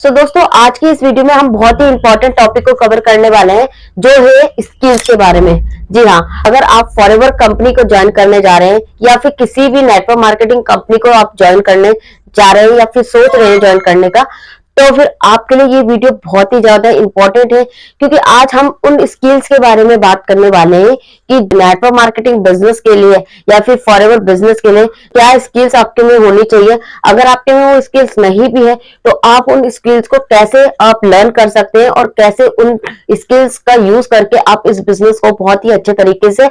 दोस्तों आज की इस वीडियो में हम बहुत ही इंपॉर्टेंट टॉपिक को कवर करने वाले हैं जो है स्किल्स के बारे में। जी हाँ, अगर आप फॉरएवर कंपनी को ज्वाइन करने जा रहे हैं या फिर किसी भी नेटवर्क मार्केटिंग कंपनी को आप ज्वाइन करने जा रहे हैं या फिर सोच रहे हैं ज्वाइन करने का, तो फिर आपके लिए ये वीडियो बहुत ही ज्यादा इंपॉर्टेंट है, क्योंकि आज हम उन स्किल्स के बारे में बात करने वाले हैं कि नेटवर्क मार्केटिंग बिजनेस के लिए या फिर फॉरएवर बिजनेस के लिए क्या स्किल्स आपके में होनी चाहिए। अगर आपके में वो स्किल्स नहीं भी है तो आप उन स्किल्स को कैसे आप लर्न कर सकते हैं और कैसे उन स्किल्स का यूज करके आप इस बिजनेस को बहुत ही अच्छे तरीके से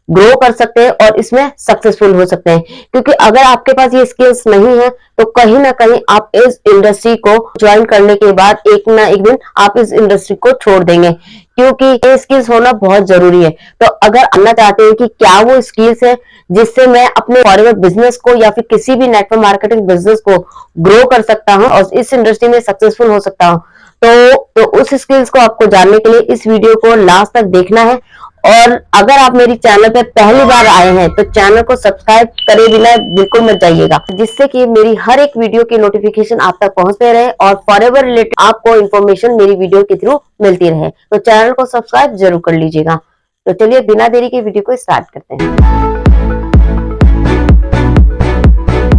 ग्रो कर सकते हैं और इसमें सक्सेसफुल हो सकते हैं। क्योंकि अगर आपके पास ये स्किल्स नहीं है तो कहीं ना कहीं आप इस इंडस्ट्री को ज्वाइन करने के बाद एक ना एक दिन आप इस इंडस्ट्री को छोड़ देंगे, क्योंकि ये स्किल्स होना बहुत जरूरी है। तो अगर जानना चाहते हैं कि क्या वो स्किल्स है जिससे मैं अपने फॉरएवर बिजनेस को या फिर किसी भी नेटवर्क मार्केटिंग बिजनेस को ग्रो कर सकता हूँ और इस इंडस्ट्री में सक्सेसफुल हो सकता हूँ, तो उस स्किल्स को आपको जानने के लिए इस वीडियो को लास्ट तक देखना है। और अगर आप मेरी चैनल पे पहली बार आए हैं तो चैनल को सब्सक्राइब करे बिना बिल्कुल मत जाइएगा, जिससे कि मेरी हर एक वीडियो की नोटिफिकेशन आप तक पहुंचते रहे और फॉरएवर रिलेटेड आपको इन्फॉर्मेशन मेरी वीडियो के थ्रू मिलती रहे। तो चैनल को सब्सक्राइब जरूर कर लीजिएगा। तो चलिए बिना देरी के वीडियो को स्टार्ट करते हैं।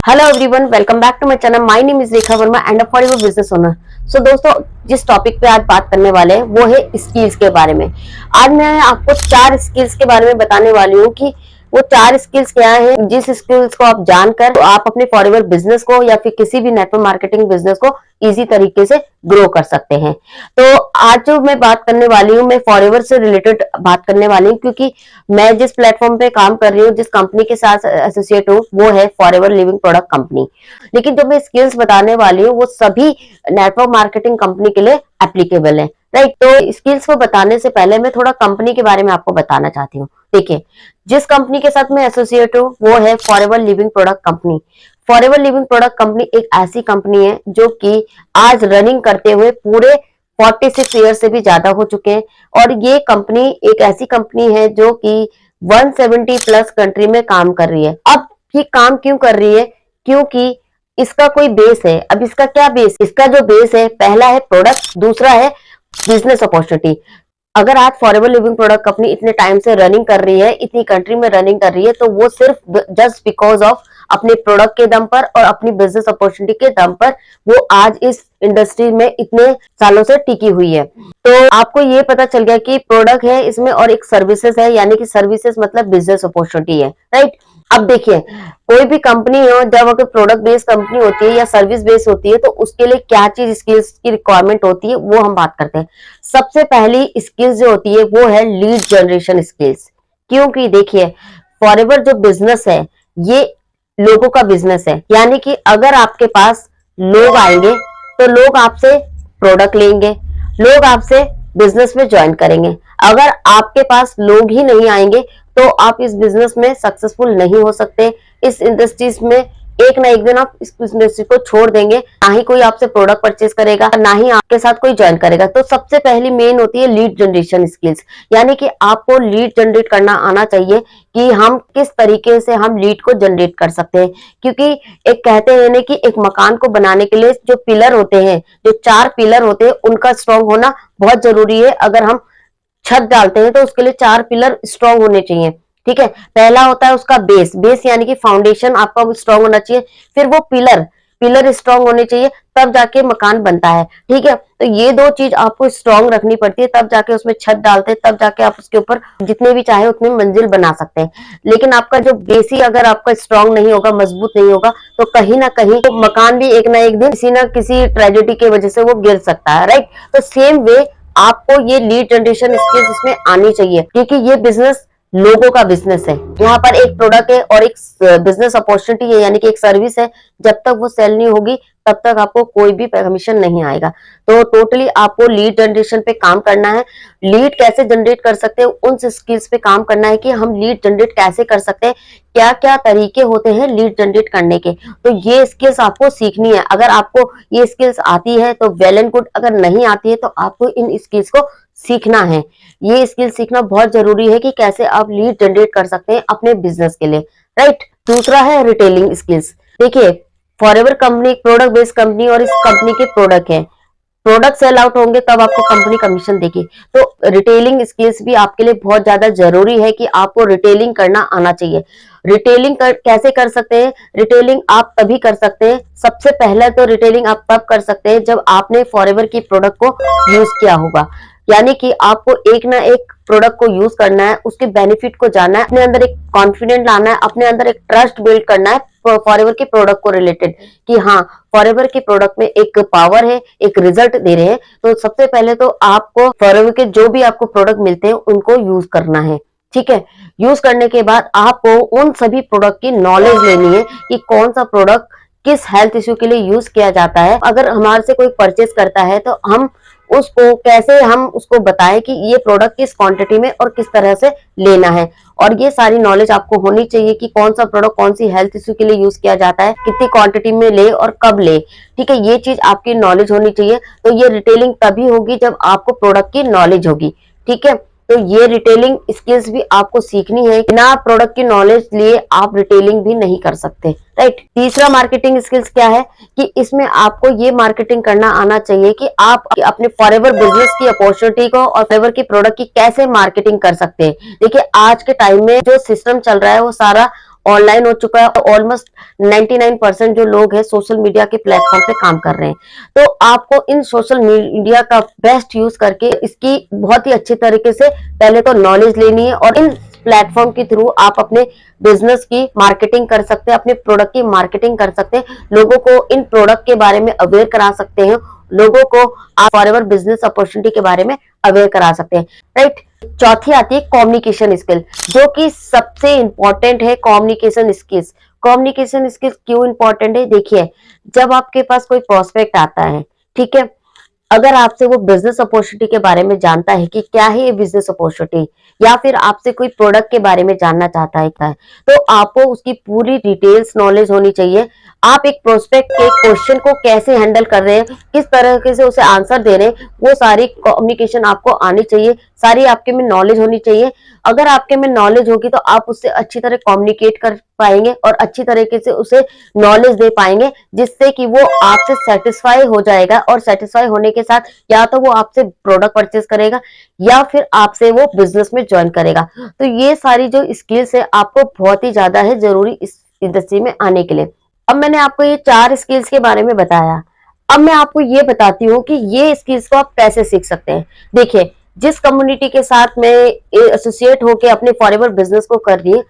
Hello everyone, welcome back to my channel. My name is Rekha Verma and a forever business owner. दोस्तों, जिस टॉपिक पे आज बात करने वाले हैं वो है स्किल्स के बारे में। आज मैं आपको 4 स्किल्स के बारे में बताने वाली हूँ कि वो 4 स्किल्स क्या हैं, जिस स्किल्स को आप जानकर तो आप अपने फॉरएवर बिजनेस को या फिर किसी भी नेटवर्क मार्केटिंग बिजनेस को इजी तरीके से ग्रो कर सकते हैं। तो आज जो मैं बात करने वाली हूँ, मैं फॉरएवर से रिलेटेड बात करने वाली हूँ, क्योंकि मैं जिस प्लेटफॉर्म पे काम कर रही हूँ, जिस कंपनी के साथ एसोसिएट हूँ, वो है फॉरएवर लिविंग प्रोडक्ट कंपनी। लेकिन जो मैं स्किल्स बताने वाली हूँ वो सभी नेटवर्क मार्केटिंग कंपनी के लिए एप्लीकेबल है, राइट। तो स्किल्स को बताने से पहले मैं थोड़ा कंपनी के बारे में आपको बताना चाहती हूँ। देखिए, जिस कंपनी के साथ मैं एसोसिएट हूँ वो है forever living product company. Forever living product company एक ऐसी कंपनी है जो कि आज रनिंग करते हुए पूरे 46 ईयर से भी ज्यादा हो चुके हैं। और ये कंपनी एक ऐसी कंपनी है जो कि 170 प्लस कंट्री में काम कर रही है। अब ये काम क्यों कर रही है? क्योंकि इसका कोई बेस है। अब इसका क्या बेस? इसका जो बेस है, पहला है प्रोडक्ट, दूसरा है बिजनेस अपॉर्चुनिटी। अगर आज फॉरएवर लिविंग प्रोडक्ट कंपनी इतने टाइम से रनिंग कर रही है, इतनी कंट्री में रनिंग कर रही है, तो वो सिर्फ जस्ट बिकॉज ऑफ अपने प्रोडक्ट के दम पर और अपनी बिजनेस अपॉर्चुनिटी के दम पर वो आज इस इंडस्ट्री में इतने सालों से टिकी हुई है। तो आपको ये पता चल गया कि प्रोडक्ट है इसमें और एक सर्विसेज है, यानी कि सर्विसेज मतलब बिजनेस अपॉर्चुनिटी है, राइट। अब देखिए, कोई भी कंपनी हो, जब अगर प्रोडक्ट बेस्ड कंपनी होती है या सर्विस बेस्ड होती है तो उसके लिए क्या चीज स्किल्स की रिक्वायरमेंट होती है वो हम बात करते हैं। सबसे पहली स्किल्स जो होती है वो है लीड जनरेशन स्किल्स। क्योंकि देखिए, फॉरएवर जो बिजनेस है ये लोगों का बिजनेस है, यानी कि अगर आपके पास लोग आएंगे तो लोग आपसे प्रोडक्ट लेंगे, लोग आपसे बिजनेस में ज्वाइन करेंगे। अगर आपके पास लोग ही नहीं आएंगे तो आप इस बिजनेस में सक्सेसफुल नहीं हो सकते। इस इंडस्ट्रीज में एक ना एक दिन आप इस इंडस्ट्री को छोड़ देंगे, ना ही कोई आपसे प्रोडक्ट परचेज करेगा, ना ही आपके साथ कोई ज्वाइन करेगा। तो सबसे पहली मेन होती है लीड जनरेशन स्किल्स, यानी कि आपको लीड जनरेट करना आना चाहिए कि हम किस तरीके से हम लीड को जनरेट कर सकते हैं। क्योंकि एक कहते हैं ना कि एक मकान को बनाने के लिए जो पिलर होते हैं, जो 4 पिलर होते हैं, उनका स्ट्रॉन्ग होना बहुत जरूरी है। अगर हम छत डालते हैं तो उसके लिए 4 पिलर स्ट्रॉन्ग होने चाहिए, ठीक है। पहला होता है उसका बेस, बेस यानी कि फाउंडेशन आपका स्ट्रॉन्ग होना चाहिए। फिर वो पिलर स्ट्रॉन्ग होने चाहिए, तब जाके मकान बनता है, ठीक है। तो ये 2 चीज आपको स्ट्रॉन्ग रखनी पड़ती है, तब जाके उसमें छत डालते हैं, तब जाके आप उसके ऊपर जितने भी चाहे उतने मंजिल बना सकते हैं। लेकिन आपका जो बेस ही अगर आपका स्ट्रॉन्ग नहीं होगा, मजबूत नहीं होगा, तो कहीं ना कहीं तो मकान भी एक ना एक दिन किसी ना किसी ट्रेजेडी की वजह से वो गिर सकता है, राइट। तो सेम वे आपको ये लीड जनरेशन स्किल्स इसमें आनी चाहिए, क्योंकि ये बिजनेस लोगों का बिजनेस है। यहाँ पर एक प्रोडक्ट है और एक बिजनेस अपॉर्चुनिटी है, यानी कि एक सर्विस है। जब तक वो सेल नहीं होगी तब तक आपको कोई भी कमीशन नहीं आएगा। तो टोटली आपको लीड जनरेशन पे काम करना है। लीड कैसे जनरेट कर सकते हैं, उन स्किल्स पे काम करना है कि हम लीड जनरेट कैसे कर सकते हैं, क्या क्या तरीके होते हैं लीड जनरेट करने के। तो ये स्किल्स आपको सीखनी है। अगर आपको ये स्किल्स आती है तो वेल एंड गुड, अगर नहीं आती है तो आपको इन स्किल्स को सीखना है। ये स्किल सीखना बहुत जरूरी है कि कैसे आप लीड जनरेट कर सकते हैं अपने बिजनेस के लिए, राइट। दूसरा है रिटेलिंग स्किल्स। देखिए, फॉरएवर कंपनी एक प्रोडक्ट बेस्ड कंपनी और इस कंपनी के प्रोडक्ट है। प्रोडक्ट सेल आउट होंगे तब आपको कंपनी कमीशन देगी। तो रिटेलिंग स्किल्स भी आपके लिए बहुत ज्यादा जरूरी है कि आपको रिटेलिंग करना आना चाहिए। कैसे कर सकते हैं? रिटेलिंग आप तभी कर सकते हैं, सबसे पहले तो रिटेलिंग आप तब कर सकते हैं जब आपने फॉरएवर की प्रोडक्ट को यूज किया होगा। यानी कि आपको एक ना एक प्रोडक्ट को यूज करना है, उसके बेनिफिट को जानना है, अपने अंदर एक कॉन्फिडेंट लाना है, अपने अंदर एक ट्रस्ट बिल्ड करना है फॉरएवर के प्रोडक्ट को रिलेटेड, कि हाँ फॉरएवर के प्रोडक्ट में एक पावर है, एक रिजल्ट दे रहे हैं। तो सबसे पहले तो आपको फॉरएवर के जो भी आपको प्रोडक्ट मिलते हैं उनको यूज करना है। ठीक है, यूज करने के बाद आपको उन सभी प्रोडक्ट की नॉलेज लेनी है कि कौन सा प्रोडक्ट किस हेल्थ इश्यू के लिए यूज किया जाता है। अगर हमारे से कोई परचेस करता है तो हम उसको बताएं कि ये प्रोडक्ट किस क्वांटिटी में और किस तरह से लेना है। और ये सारी नॉलेज आपको होनी चाहिए कि कौन सा प्रोडक्ट कौन सी हेल्थ इश्यू के लिए यूज किया जाता है, कितनी क्वांटिटी में ले और कब ले। ठीक है, ये चीज आपकी नॉलेज होनी चाहिए। तो ये रिटेलिंग तभी होगी जब आपको प्रोडक्ट की नॉलेज होगी। ठीक है, तो ये रिटेलिंग स्किल्स भी आपको सीखनी है। बिना प्रोडक्ट की नॉलेज लिए आप रिटेलिंग भी नहीं कर सकते। राइट, तीसरा मार्केटिंग स्किल्स क्या है कि इसमें आपको ये मार्केटिंग करना आना चाहिए कि आप अपने फॉरएवर बिजनेस की अपॉर्चुनिटी को और फॉरएवर की प्रोडक्ट की कैसे मार्केटिंग कर सकते हैं। देखिए, आज के टाइम में जो सिस्टम चल रहा है वो सारा ऑनलाइन हो चुका है। ऑलमोस्ट 99% जो लोग हैं सोशल मीडिया के प्लेटफॉर्म पे काम कर रहे हैं। तो आपको इन सोशल मीडिया का बेस्ट यूज करके इसकी बहुत ही अच्छे तरीके से पहले तो नॉलेज लेनी है, और इन प्लेटफॉर्म के थ्रू आप अपने बिजनेस की मार्केटिंग कर सकते हैं, अपने प्रोडक्ट की मार्केटिंग कर सकते हैं, लोगों को इन प्रोडक्ट के बारे में अवेयर करा सकते हैं, लोगों को आप फॉरएवर बिजनेस अपॉर्चुनिटी के बारे में अवेयर करा सकते हैं। राइट, चौथी आती है कम्युनिकेशन स्किल, जो कि सबसे इंपॉर्टेंट है। कम्युनिकेशन स्किल्स, कम्युनिकेशन स्किल्स क्यों इंपॉर्टेंट है? देखिए, जब आपके पास कोई प्रोस्पेक्ट आता है, ठीक है, अगर आपसे वो बिजनेस अपॉर्चुनिटी के बारे में जानता है कि क्या है ये बिजनेस अपॉर्चुनिटी, या फिर आपसे कोई प्रोडक्ट के बारे में जानना चाहता है क्या है, तो आपको उसकी पूरी डिटेल्स नॉलेज होनी चाहिए। आप एक प्रोस्पेक्ट के क्वेश्चन को कैसे हैंडल कर रहे हैं, किस तरह से उसे आंसर दे रहे हैं, वो सारी कम्युनिकेशन आपको आनी चाहिए, सारी आपके में नॉलेज होनी चाहिए। अगर आपके में नॉलेज होगी तो आप उससे अच्छी तरह कम्युनिकेट कर पाएंगे और अच्छी तरीके से उसे नॉलेज दे पाएंगे, जिससे कि वो आपसे सेटिस्फाई हो जाएगा। और सेटिस्फाई होने के साथ या तो वो आपसे प्रोडक्ट परचेज करेगा या फिर आपसे वो बिजनेस में ज्वाइन करेगा। तो ये सारी जो स्किल्स है आपको बहुत ही ज्यादा है जरूरी इस इंडस्ट्री में आने के लिए। अब मैंने आपको ये 4 स्किल्स के बारे में बताया। अब मैं आपको ये बताती हूँ कि ये स्किल्स को आप कैसे सीख सकते हैं। देखिए, जिस कम्युनिटी के साथ मैं एसोसिएट होके अपने फॉरएवर बिजनेस को कर रही हूँ,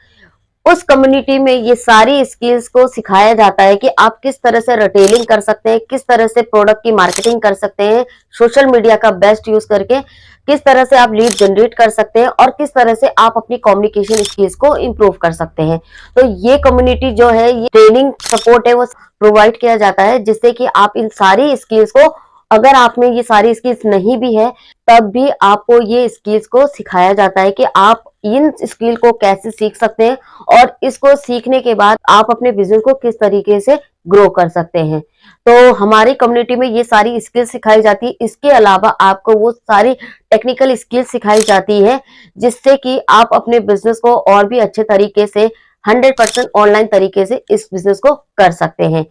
उस कम्युनिटी में ये सारी स्किल्स को सिखाया जाता है कि आप किस तरह से रिटेलिंग कर सकते हैं, किस तरह से प्रोडक्ट की मार्केटिंग कर सकते हैं, सोशल मीडिया का बेस्ट यूज करके किस तरह से आप लीड जनरेट कर सकते हैं, और किस तरह से आप अपनी कम्युनिकेशन स्किल्स को इम्प्रूव कर सकते हैं। तो ये कम्युनिटी जो है, ये ट्रेनिंग सपोर्ट है वो प्रोवाइड किया जाता है, जिससे कि आप इन सारी स्किल्स को, अगर आप में ये सारी स्किल्स नहीं भी है तब भी आपको ये स्किल्स को सिखाया जाता है कि आप इन स्किल को कैसे सीख सकते हैं, और इसको सीखने के बाद आप अपने बिजनेस को किस तरीके से ग्रो कर सकते हैं। तो हमारी कम्युनिटी में ये सारी स्किल्स सिखाई जाती है। इसके अलावा आपको वो सारी टेक्निकल स्किल्स सिखाई जाती है, जिससे कि आप अपने बिजनेस को और भी अच्छे तरीके से 100% ऑनलाइन तरीके से इस बिजनेस को कर सकते हैं।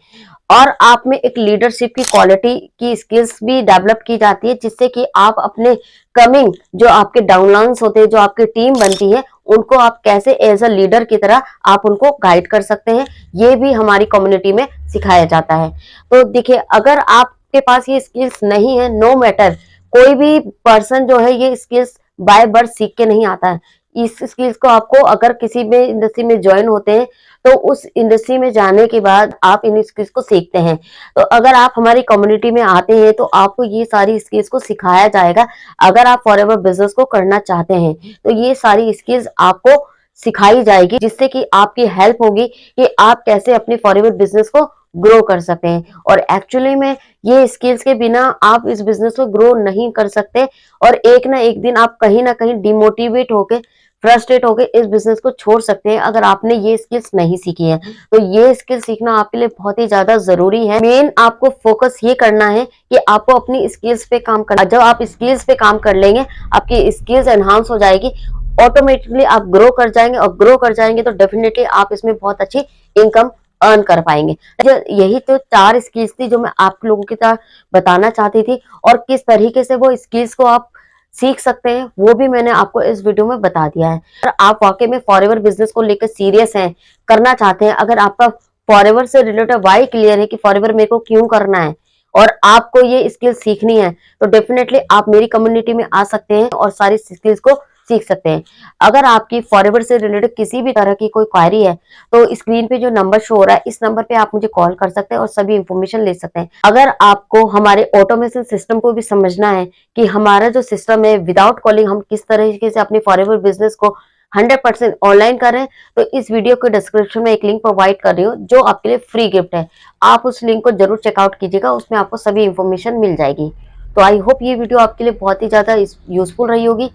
और आप में एक लीडरशिप की क्वालिटी की स्किल्स भी डेवलप की जाती है, जिससे कि आप अपने कमिंग जो आपके डाउनलाइंस होते हैं, जो आपकी टीम बनती है, उनको आप कैसे एज अ लीडर की तरह आप उनको गाइड कर सकते हैं, ये भी हमारी कम्युनिटी में सिखाया जाता है। तो देखिए, अगर आपके पास ये स्किल्स नहीं है, नो मैटर, कोई भी पर्सन जो है ये स्किल्स बाय बर्थ सीख के नहीं आता है। इस स्किल्स को आपको, अगर किसी में इंडस्ट्री में ज्वाइन होते हैं तो उस इंडस्ट्री में जाने के बाद आप इन स्किल्स को सीखते हैं। तो अगर आप हमारी कम्युनिटी में आते हैं तो आपको ये सारी स्किल्स को सिखाया जाएगा। अगर आप फॉरएवर बिजनेस को करना चाहते हैं तो ये सारी स्किल्स आपको सिखाई जाएगी, जिससे कि आपकी हेल्प होगी कि आप कैसे अपने फॉरएवर बिजनेस को ग्रो कर सकते हैं। और एक्चुअली में ये स्किल्स के बिना आप इस बिजनेस को ग्रो नहीं कर सकते, और एक ना एक दिन आप कहीं ना कहीं डिमोटिवेट होके, फ्रस्ट्रेट होके इस बिजनेस को छोड़ सकते हैं, अगर आपने ये स्किल्स नहीं सीखी है। तो ये स्किल सीखना आपके लिए बहुत ही ज्यादा जरूरी है। मेन आपको फोकस ये करना है कि आपको अपनी स्किल्स पे काम करना। जब आप स्किल्स पे काम कर लेंगे, आपकी स्किल्स एनहांस हो जाएगी, ऑटोमेटिकली आप ग्रो कर जाएंगे, और ग्रो कर जाएंगे तो डेफिनेटली आप इसमें बहुत अच्छी इनकम अर्न कर पाएंगे। यही तो 4 स्किल्स थी जो मैं आप लोगों के साथ बताना चाहती थी, और किस तरीके से वो स्किल्स को आप सीख सकते हैं वो भी मैंने आपको इस वीडियो में बता दिया है। अगर आप वाकई में फॉरएवर बिजनेस को लेकर सीरियस हैं, करना चाहते हैं, अगर आपका फॉरएवर से रिलेटेड वाई क्लियर है कि फॉरएवर मेरे को क्यों करना है और आपको ये स्किल सीखनी है, तो डेफिनेटली आप मेरी कम्युनिटी में आ सकते हैं और सारी स्किल्स को सीख सकते हैं। अगर आपकी फॉरएवर से रिलेटेड किसी भी तरह की कोई क्वायरी है, तो स्क्रीन पे जो नंबर शो हो रहा है, इस नंबर पे आप मुझे कॉल कर सकते हैं और सभी इंफॉर्मेशन ले सकते हैं। अगर आपको हमारे ऑटोमेशन सिस्टम को भी समझना है कि हमारा जो सिस्टम है विदाउट कॉलिंग हम किस तरीके से अपनी फॉरएवर बिजनेस को 100% ऑनलाइन कर रहे हैं, तो इस वीडियो के डिस्क्रिप्शन में एक लिंक प्रोवाइड कर रही हूँ जो आपके लिए फ्री गिफ्ट है। आप उस लिंक को जरूर चेकआउट कीजिएगा, उसमें आपको सभी इंफॉर्मेशन मिल जाएगी। तो आई होप ये वीडियो आपके लिए बहुत ही ज्यादा यूजफुल रही होगी।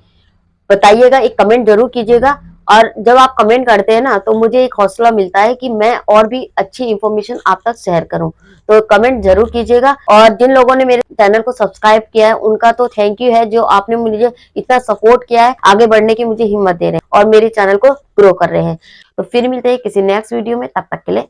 बताइएगा, एक कमेंट जरूर कीजिएगा, और जब आप कमेंट करते हैं ना तो मुझे एक हौसला मिलता है कि मैं और भी अच्छी इंफॉर्मेशन आप तक शेयर करूं। तो कमेंट जरूर कीजिएगा, और जिन लोगों ने मेरे चैनल को सब्सक्राइब किया है उनका तो थैंक यू है, जो आपने मुझे इतना सपोर्ट किया है, आगे बढ़ने की मुझे हिम्मत दे रहे हैं और मेरे चैनल को ग्रो कर रहे हैं। तो फिर मिलते हैं किसी नेक्स्ट वीडियो में, तब तक के लिए